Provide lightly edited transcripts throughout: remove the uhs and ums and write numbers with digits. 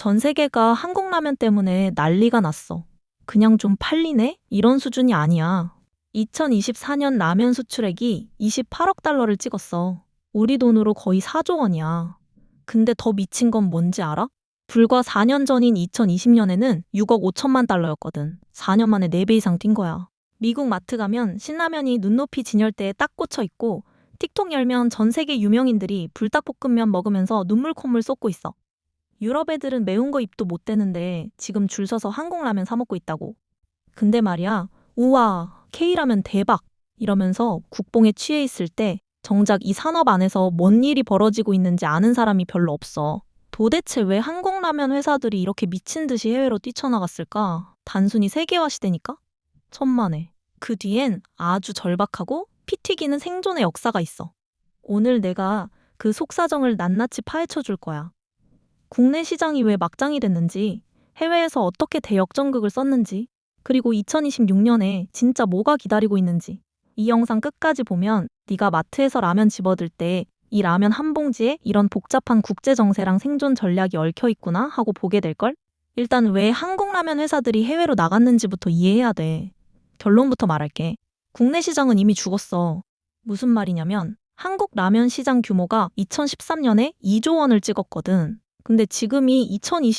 전 세계가 한국 라면 때문에 난리가 났어. 그냥 좀 팔리네? 이런 수준이 아니야. 2024년 라면 수출액이 28억 달러를 찍었어. 우리 돈으로 거의 4조 원이야. 근데 더 미친 건 뭔지 알아? 불과 4년 전인 2020년에는 6억 5천만 달러였거든. 4년 만에 4배 이상 뛴 거야. 미국 마트 가면 신라면이 눈높이 진열대에 딱 꽂혀 있고, 틱톡 열면 전 세계 유명인들이 불닭볶음면 먹으면서 눈물 콧물 쏟고 있어. 유럽 애들은 매운 거 입도 못 대는데 지금 줄 서서 한국 라면 사 먹고 있다고. 근데 말이야, 우와, K라면 대박! 이러면서 국뽕에 취해 있을 때 정작 이 산업 안에서 뭔 일이 벌어지고 있는지 아는 사람이 별로 없어. 도대체 왜 한국 라면 회사들이 이렇게 미친 듯이 해외로 뛰쳐나갔을까? 단순히 세계화 시대니까? 천만에. 그 뒤엔 아주 절박하고 피 튀기는 생존의 역사가 있어. 오늘 내가 그 속사정을 낱낱이 파헤쳐 줄 거야. 국내 시장이 왜 막장이 됐는지, 해외에서 어떻게 대역전극을 썼는지, 그리고 2026년에 진짜 뭐가 기다리고 있는지. 이 영상 끝까지 보면 네가 마트에서 라면 집어들 때 이 라면 한 봉지에 이런 복잡한 국제 정세랑 생존 전략이 얽혀 있구나 하고 보게 될걸? 일단 왜 한국 라면 회사들이 해외로 나갔는지부터 이해해야 돼. 결론부터 말할게. 국내 시장은 이미 죽었어. 무슨 말이냐면 한국 라면 시장 규모가 2013년에 2조 원을 찍었거든. 근데 지금이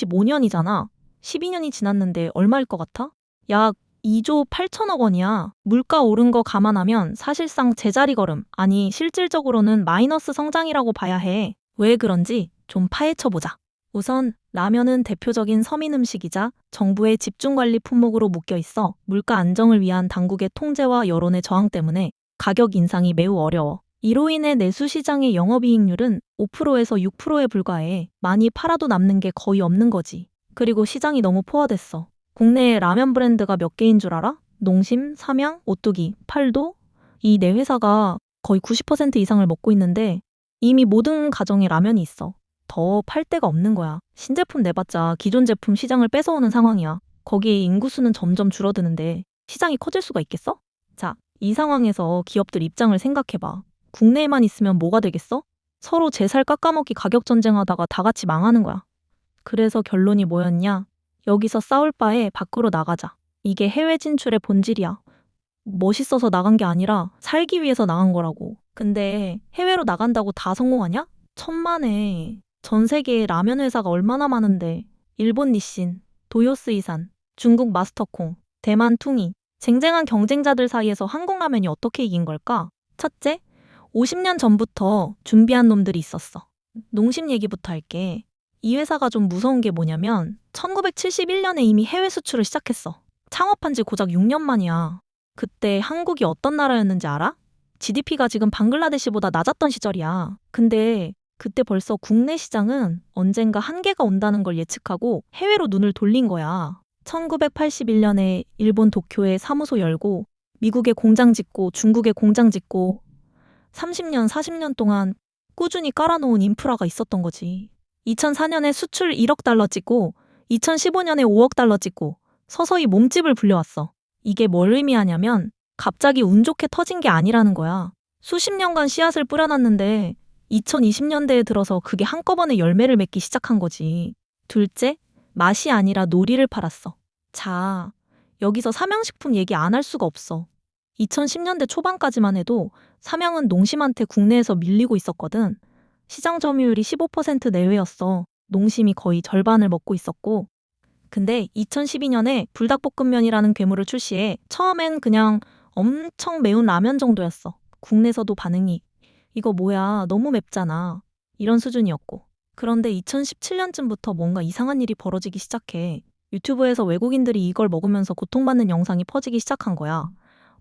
2025년이잖아. 12년이 지났는데 얼마일 것 같아? 약 2조 8천억 원이야. 물가 오른 거 감안하면 사실상 제자리 걸음, 아니 실질적으로는 마이너스 성장이라고 봐야 해. 왜 그런지 좀 파헤쳐보자. 우선 라면은 대표적인 서민 음식이자 정부의 집중관리 품목으로 묶여 있어 물가 안정을 위한 당국의 통제와 여론의 저항 때문에 가격 인상이 매우 어려워. 이로 인해 내수 시장의 영업이익률은 5%에서 6%에 불과해. 많이 팔아도 남는 게 거의 없는 거지. 그리고 시장이 너무 포화됐어. 국내에 라면 브랜드가 몇 개인 줄 알아? 농심, 삼양, 오뚜기, 팔도? 이 네 회사가 거의 90% 이상을 먹고 있는데 이미 모든 가정에 라면이 있어. 더 팔 데가 없는 거야. 신제품 내봤자 기존 제품 시장을 뺏어오는 상황이야. 거기에 인구수는 점점 줄어드는데 시장이 커질 수가 있겠어? 자, 이 상황에서 기업들 입장을 생각해봐. 국내에만 있으면 뭐가 되겠어? 서로 제 살 깎아먹기 가격 전쟁하다가 다 같이 망하는 거야. 그래서 결론이 뭐였냐? 여기서 싸울 바에 밖으로 나가자. 이게 해외 진출의 본질이야. 멋있어서 나간 게 아니라 살기 위해서 나간 거라고. 근데 해외로 나간다고 다 성공하냐? 천만에. 전 세계에 라면 회사가 얼마나 많은데. 일본 니신, 도요스 이산, 중국 마스터콩, 대만 퉁이. 쟁쟁한 경쟁자들 사이에서 한국 라면이 어떻게 이긴 걸까? 첫째, 50년 전부터 준비한 놈들이 있었어. 농심 얘기부터 할게. 이 회사가 좀 무서운 게 뭐냐면 1971년에 이미 해외 수출을 시작했어. 창업한 지 고작 6년 만이야. 그때 한국이 어떤 나라였는지 알아? GDP가 지금 방글라데시보다 낮았던 시절이야. 근데 그때 벌써 국내 시장은 언젠가 한계가 온다는 걸 예측하고 해외로 눈을 돌린 거야. 1981년에 일본 도쿄에 사무소 열고 미국에 공장 짓고 중국에 공장 짓고 30년, 40년 동안 꾸준히 깔아놓은 인프라가 있었던 거지. 2004년에 수출 1억 달러 찍고 2015년에 5억 달러 찍고 서서히 몸집을 불려왔어. 이게 뭘 의미하냐면 갑자기 운 좋게 터진 게 아니라는 거야. 수십 년간 씨앗을 뿌려놨는데 2020년대에 들어서 그게 한꺼번에 열매를 맺기 시작한 거지. 둘째, 맛이 아니라 놀이를 팔았어. 자, 여기서 삼양식품 얘기 안 할 수가 없어. 2010년대 초반까지만 해도 삼양은 농심한테 국내에서 밀리고 있었거든. 시장 점유율이 15% 내외였어. 농심이 거의 절반을 먹고 있었고. 근데 2012년에 불닭볶음면이라는 괴물을 출시해 처음엔 그냥 엄청 매운 라면 정도였어. 국내에서도 반응이 이거 뭐야 너무 맵잖아. 이런 수준이었고. 그런데 2017년쯤부터 뭔가 이상한 일이 벌어지기 시작해. 유튜브에서 외국인들이 이걸 먹으면서 고통받는 영상이 퍼지기 시작한 거야.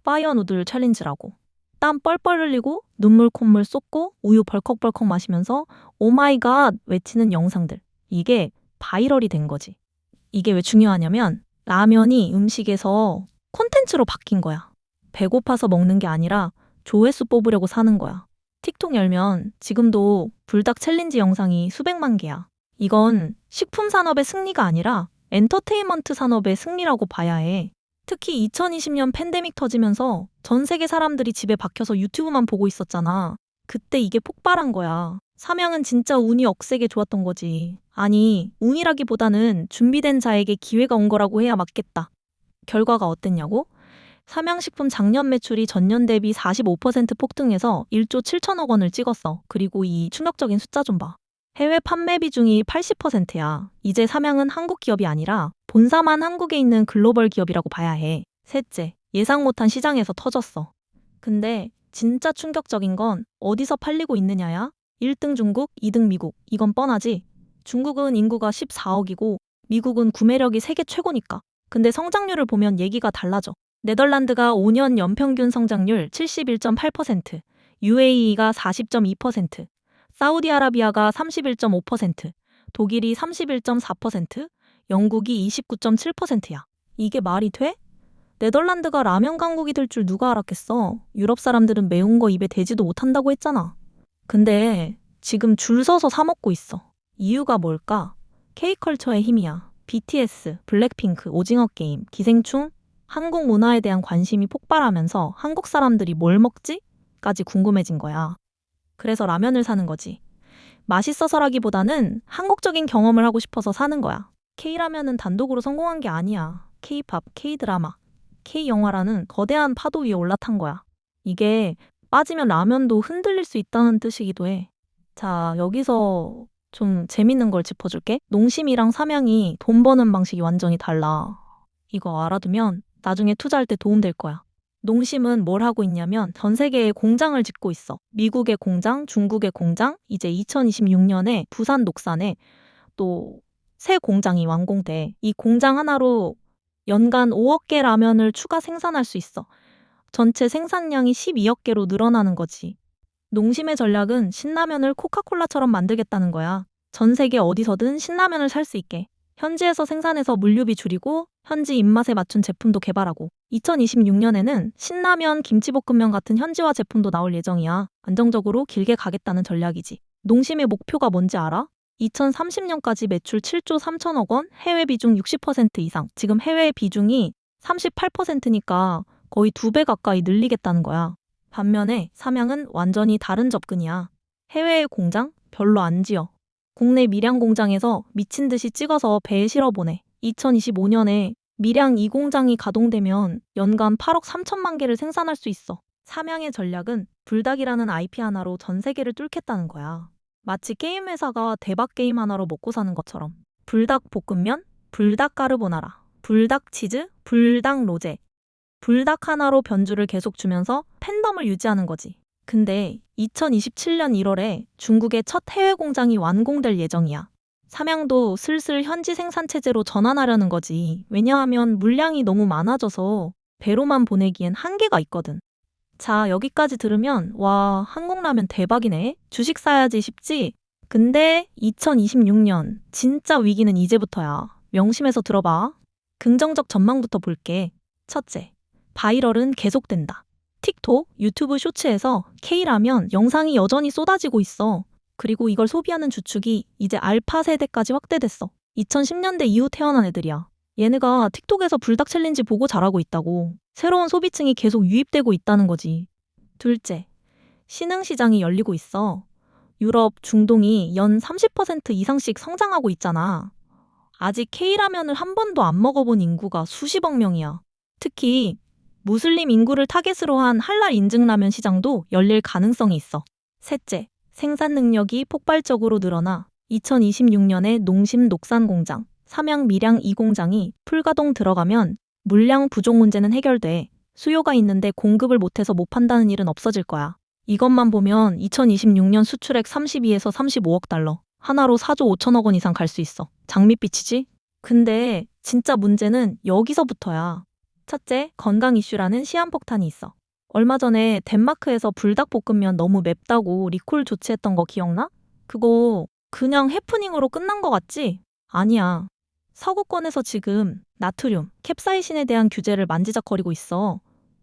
파이어 누들 챌린지라고. 땀 뻘뻘 흘리고 눈물 콧물 쏟고 우유 벌컥벌컥 마시면서 오마이갓 외치는 영상들. 이게 바이럴이 된 거지. 이게 왜 중요하냐면 라면이 음식에서 콘텐츠로 바뀐 거야. 배고파서 먹는 게 아니라 조회수 뽑으려고 사는 거야. 틱톡 열면 지금도 불닭 챌린지 영상이 수백만 개야. 이건 식품 산업의 승리가 아니라 엔터테인먼트 산업의 승리라고 봐야 해. 특히 2020년 팬데믹 터지면서 전 세계 사람들이 집에 박혀서 유튜브만 보고 있었잖아. 그때 이게 폭발한 거야. 삼양은 진짜 운이 억세게 좋았던 거지. 아니, 운이라기보다는 준비된 자에게 기회가 온 거라고 해야 맞겠다. 결과가 어땠냐고? 삼양식품 작년 매출이 전년 대비 45% 폭등해서 1조 7천억 원을 찍었어. 그리고 이 충격적인 숫자 좀 봐. 해외 판매 비중이 80%야. 이제 삼양은 한국 기업이 아니라 본사만 한국에 있는 글로벌 기업이라고 봐야 해. 셋째, 예상 못한 시장에서 터졌어. 근데 진짜 충격적인 건 어디서 팔리고 있느냐야? 1등 중국, 2등 미국. 이건 뻔하지. 중국은 인구가 14억이고 미국은 구매력이 세계 최고니까. 근데 성장률을 보면 얘기가 달라져. 네덜란드가 5년 연평균 성장률 71.8%, UAE가 40.2%, 사우디아라비아가 31.5%, 독일이 31.4%, 영국이 29.7%야. 이게 말이 돼? 네덜란드가 라면 강국이 될 줄 누가 알았겠어. 유럽 사람들은 매운 거 입에 대지도 못한다고 했잖아. 근데 지금 줄 서서 사 먹고 있어. 이유가 뭘까? K컬처의 힘이야. BTS, 블랙핑크, 오징어 게임, 기생충, 한국 문화에 대한 관심이 폭발하면서 한국 사람들이 뭘 먹지? 까지 궁금해진 거야. 그래서 라면을 사는 거지. 맛있어서라기보다는 한국적인 경험을 하고 싶어서 사는 거야. K라면은 단독으로 성공한 게 아니야. K팝, K드라마, K영화라는 거대한 파도 위에 올라탄 거야. 이게 빠지면 라면도 흔들릴 수 있다는 뜻이기도 해. 자, 여기서 좀 재밌는 걸 짚어줄게. 농심이랑 삼양이 돈 버는 방식이 완전히 달라. 이거 알아두면 나중에 투자할 때 도움 될 거야. 농심은 뭘 하고 있냐면 전 세계에 공장을 짓고 있어. 미국의 공장, 중국의 공장, 이제 2026년에 부산 녹산에 또 새 공장이 완공돼. 이 공장 하나로 연간 5억 개 라면을 추가 생산할 수 있어. 전체 생산량이 12억 개로 늘어나는 거지. 농심의 전략은 신라면을 코카콜라처럼 만들겠다는 거야. 전 세계 어디서든 신라면을 살 수 있게. 현지에서 생산해서 물류비 줄이고 현지 입맛에 맞춘 제품도 개발하고 2026년에는 신라면, 김치볶음면 같은 현지화 제품도 나올 예정이야. 안정적으로 길게 가겠다는 전략이지. 농심의 목표가 뭔지 알아? 2030년까지 매출 7조 3천억 원, 해외 비중 60% 이상. 지금 해외 비중이 38%니까 거의 2배 가까이 늘리겠다는 거야. 반면에 삼양은 완전히 다른 접근이야. 해외의 공장? 별로 안 지어. 국내 밀양 공장에서 미친 듯이 찍어서 배에 실어보내. 2025년에 밀양 2공장이 가동되면 연간 8억 3천만 개를 생산할 수 있어. 삼양의 전략은 불닭이라는 IP 하나로 전 세계를 뚫겠다는 거야. 마치 게임 회사가 대박 게임 하나로 먹고 사는 것처럼. 불닭 볶음면, 불닭 까르보나라, 불닭 치즈, 불닭 로제. 불닭 하나로 변주를 계속 주면서 팬덤을 유지하는 거지. 근데 2027년 1월에 중국의 첫 해외 공장이 완공될 예정이야. 삼양도 슬슬 현지 생산 체제로 전환하려는 거지. 왜냐하면 물량이 너무 많아져서 배로만 보내기엔 한계가 있거든. 자, 여기까지 들으면 와, 한국 라면 대박이네. 주식 사야지 싶지? 근데 2026년 진짜 위기는 이제부터야. 명심해서 들어봐. 긍정적 전망부터 볼게. 첫째, 바이럴은 계속된다. 틱톡, 유튜브 쇼츠에서 K라면 영상이 여전히 쏟아지고 있어. 그리고 이걸 소비하는 주축이 이제 알파 세대까지 확대됐어. 2010년대 이후 태어난 애들이야. 얘네가 틱톡에서 불닭 챌린지 보고 자라고 있다고. 새로운 소비층이 계속 유입되고 있다는 거지. 둘째, 신흥시장이 열리고 있어. 유럽, 중동이 연 30% 이상씩 성장하고 있잖아. 아직 K라면을 한 번도 안 먹어본 인구가 수십억 명이야. 특히 무슬림 인구를 타겟으로 한 할랄 인증 라면 시장도 열릴 가능성이 있어. 셋째, 생산 능력이 폭발적으로 늘어나 2026년에 농심 녹산 공장, 삼양 밀양 2공장이 풀가동 들어가면 물량 부족 문제는 해결돼. 수요가 있는데 공급을 못해서 못 판다는 일은 없어질 거야. 이것만 보면 2026년 수출액 32에서 35억 달러. 하나로 4조 5천억 원 이상 갈 수 있어. 장밋빛이지? 근데 진짜 문제는 여기서부터야. 첫째, 건강 이슈라는 시한폭탄이 있어. 얼마 전에 덴마크에서 불닭볶음면 너무 맵다고 리콜 조치했던 거 기억나? 그거 그냥 해프닝으로 끝난 거 같지? 아니야. 서구권에서 지금 나트륨, 캡사이신에 대한 규제를 만지작거리고 있어.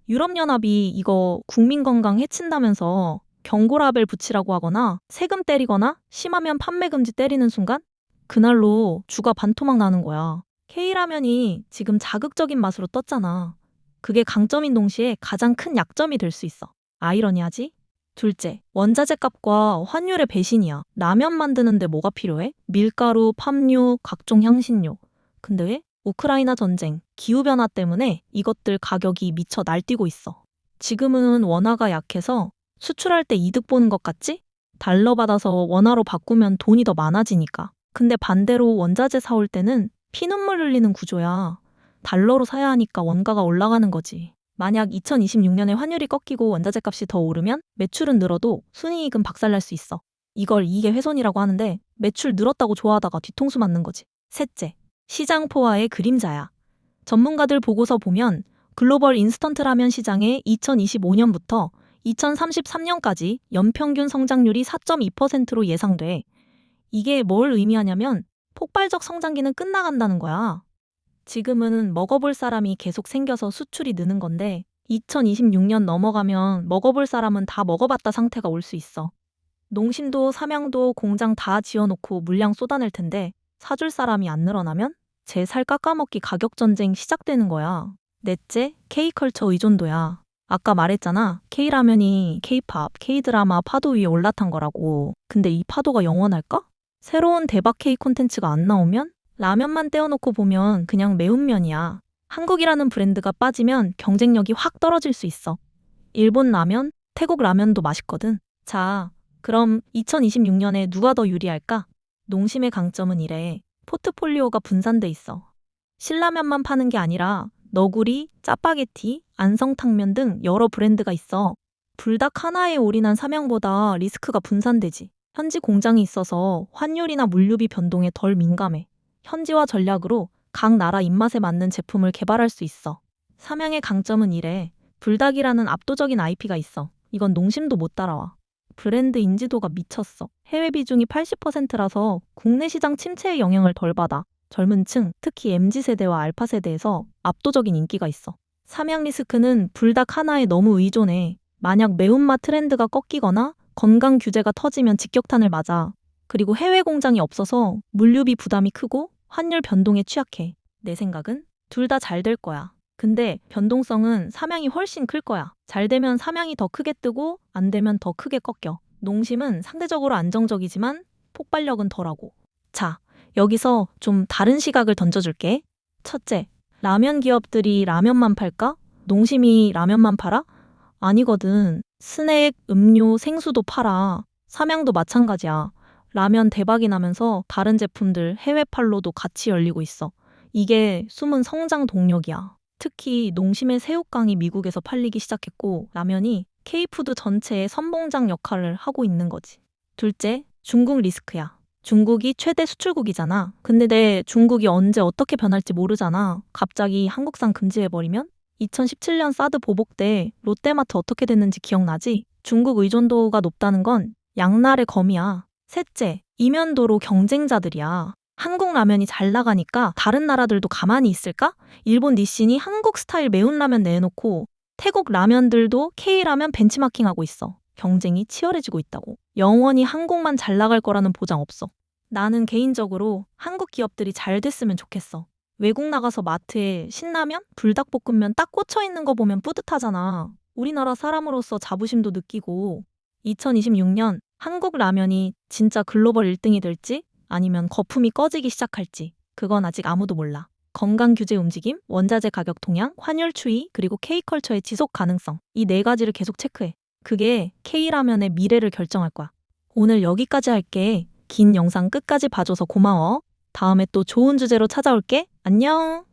유럽연합이 이거 국민 건강 해친다면서 경고라벨 붙이라고 하거나 세금 때리거나 심하면 판매 금지 때리는 순간 그날로 주가 반토막 나는 거야. K라면이 지금 자극적인 맛으로 떴잖아. 그게 강점인 동시에 가장 큰 약점이 될 수 있어. 아이러니하지? 둘째, 원자재 값과 환율의 배신이야. 라면 만드는데 뭐가 필요해? 밀가루, 팜유, 각종 향신료. 근데 왜? 우크라이나 전쟁, 기후변화 때문에 이것들 가격이 미쳐 날뛰고 있어. 지금은 원화가 약해서 수출할 때 이득 보는 것 같지? 달러 받아서 원화로 바꾸면 돈이 더 많아지니까. 근데 반대로 원자재 사올 때는 피눈물 흘리는 구조야. 달러로 사야 하니까 원가가 올라가는 거지. 만약 2026년에 환율이 꺾이고 원자재 값이 더 오르면 매출은 늘어도 순이익은 박살날 수 있어. 이걸 이익의 훼손이라고 하는데 매출 늘었다고 좋아하다가 뒤통수 맞는 거지. 셋째, 시장 포화의 그림자야. 전문가들 보고서 보면 글로벌 인스턴트 라면 시장의 2025년부터 2033년까지 연평균 성장률이 4.2%로 예상돼. 이게 뭘 의미하냐면 폭발적 성장기는 끝나간다는 거야. 지금은 먹어볼 사람이 계속 생겨서 수출이 느는 건데 2026년 넘어가면 먹어볼 사람은 다 먹어봤다 상태가 올 수 있어. 농심도 삼양도 공장 다 지어놓고 물량 쏟아낼 텐데 사줄 사람이 안 늘어나면 제 살 깎아먹기 가격 전쟁 시작되는 거야. 넷째, K컬처 의존도야. 아까 말했잖아. K라면이 K팝, K드라마 파도 위에 올라탄 거라고. 근데 이 파도가 영원할까? 새로운 대박 K 콘텐츠가 안 나오면 라면만 떼어놓고 보면 그냥 매운면이야. 한국이라는 브랜드가 빠지면 경쟁력이 확 떨어질 수 있어. 일본 라면, 태국 라면도 맛있거든. 자, 그럼 2026년에 누가 더 유리할까? 농심의 강점은 이래. 포트폴리오가 분산돼 있어. 신라면만 파는 게 아니라 너구리, 짜파게티, 안성탕면 등 여러 브랜드가 있어. 불닭 하나에 올인한 삼양보다 리스크가 분산되지. 현지 공장이 있어서 환율이나 물류비 변동에 덜 민감해. 현지화 전략으로 각 나라 입맛에 맞는 제품을 개발할 수 있어. 삼양의 강점은 이래. 불닭이라는 압도적인 IP가 있어. 이건 농심도 못 따라와. 브랜드 인지도가 미쳤어. 해외 비중이 80%라서 국내 시장 침체의 영향을 덜 받아. 젊은 층, 특히 MZ세대와 알파세대에서 압도적인 인기가 있어. 삼양 리스크는 불닭 하나에 너무 의존해. 만약 매운맛 트렌드가 꺾이거나 건강 규제가 터지면 직격탄을 맞아. 그리고 해외 공장이 없어서 물류비 부담이 크고 환율 변동에 취약해. 내 생각은 둘 다 잘 될 거야. 근데 변동성은 삼양이 훨씬 클 거야. 잘 되면 삼양이 더 크게 뜨고 안 되면 더 크게 꺾여. 농심은 상대적으로 안정적이지만 폭발력은 덜하고. 자, 여기서 좀 다른 시각을 던져줄게. 첫째, 라면 기업들이 라면만 팔까? 농심이 라면만 팔아? 아니거든. 스낵, 음료, 생수도 팔아. 삼양도 마찬가지야. 라면 대박이 나면서 다른 제품들 해외판로도 같이 열리고 있어. 이게 숨은 성장 동력이야. 특히 농심의 새우깡이 미국에서 팔리기 시작했고 라면이 K푸드 전체의 선봉장 역할을 하고 있는 거지. 둘째, 중국 리스크야. 중국이 최대 수출국이잖아. 근데 내 중국이 언제 어떻게 변할지 모르잖아. 갑자기 한국산 금지해버리면? 2017년 사드 보복 때 롯데마트 어떻게 됐는지 기억나지? 중국 의존도가 높다는 건 양날의 검이야. 셋째, 이면도로 경쟁자들이야. 한국 라면이 잘 나가니까 다른 나라들도 가만히 있을까? 일본 니신이 한국 스타일 매운 라면 내놓고 태국 라면들도 K라면 벤치마킹하고 있어. 경쟁이 치열해지고 있다고. 영원히 한국만 잘 나갈 거라는 보장 없어. 나는 개인적으로 한국 기업들이 잘 됐으면 좋겠어. 외국 나가서 마트에 신라면, 불닭볶음면 딱 꽂혀 있는 거 보면 뿌듯하잖아. 우리나라 사람으로서 자부심도 느끼고 2026년 한국 라면이 진짜 글로벌 1등이 될지 아니면 거품이 꺼지기 시작할지 그건 아직 아무도 몰라. 건강 규제 움직임, 원자재 가격 동향, 환율 추이, 그리고 K컬처의 지속 가능성 이 네 가지를 계속 체크해. 그게 K라면의 미래를 결정할 거야. 오늘 여기까지 할게. 긴 영상 끝까지 봐줘서 고마워. 다음에 또 좋은 주제로 찾아올게. 안녕.